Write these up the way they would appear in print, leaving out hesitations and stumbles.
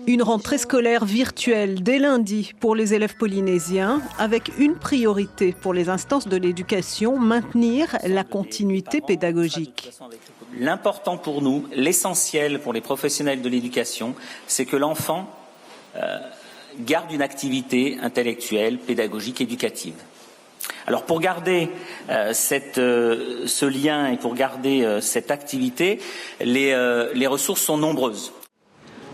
Une rentrée scolaire virtuelle dès lundi pour les élèves polynésiens, avec une priorité pour les instances de l'éducation, maintenir la continuité pédagogique. L'important pour nous, l'essentiel pour les professionnels de l'éducation, c'est que l'enfant garde une activité intellectuelle, pédagogique, éducative. Alors pour garder ce lien et pour garder cette activité, les ressources sont nombreuses.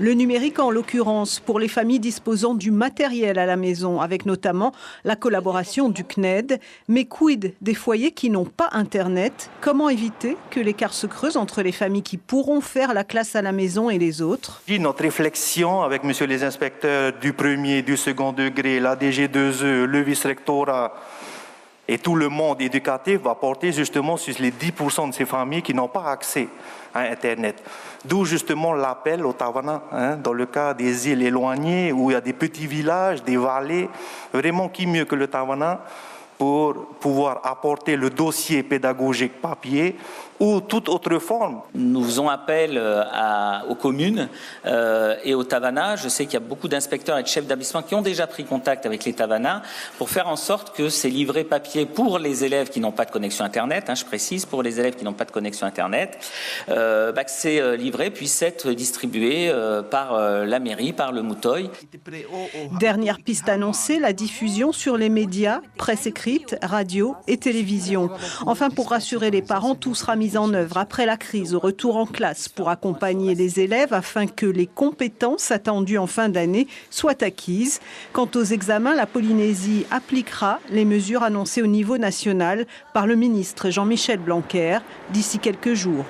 Le numérique en l'occurrence pour les familles disposant du matériel à la maison, avec notamment la collaboration du CNED. Mais quid des foyers qui n'ont pas Internet? Comment éviter que l'écart se creuse entre les familles qui pourront faire la classe à la maison et les autres? Notre réflexion avec monsieur les inspecteurs du premier et du second degré, la DG2E, le vice-rectorat et tout le monde éducatif va porter justement sur les 10% de ces familles qui n'ont pas accès à Internet. D'où justement l'appel au Tawana, dans le cas des îles éloignées où il y a des petits villages, des vallées. Vraiment, qui mieux que le Tawana pour pouvoir apporter le dossier pédagogique papier ou toute autre forme. Nous faisons appel aux communes et au Tawana. Je sais qu'il y a beaucoup d'inspecteurs et de chefs d'établissement qui ont déjà pris contact avec les Tawana pour faire en sorte que ces livrets papier pour les élèves qui n'ont pas de connexion Internet, je précise, pour les élèves qui n'ont pas de connexion Internet, que ces livrets puissent être distribués par la mairie, par le Moutoy. Dernière piste annoncée, la diffusion sur les médias, presse écrite, radio et télévision. Enfin, pour rassurer les parents, tout sera mis en œuvre après la crise au retour en classe pour accompagner les élèves afin que les compétences attendues en fin d'année soient acquises. Quant aux examens, la Polynésie appliquera les mesures annoncées au niveau national par le ministre Jean-Michel Blanquer d'ici quelques jours.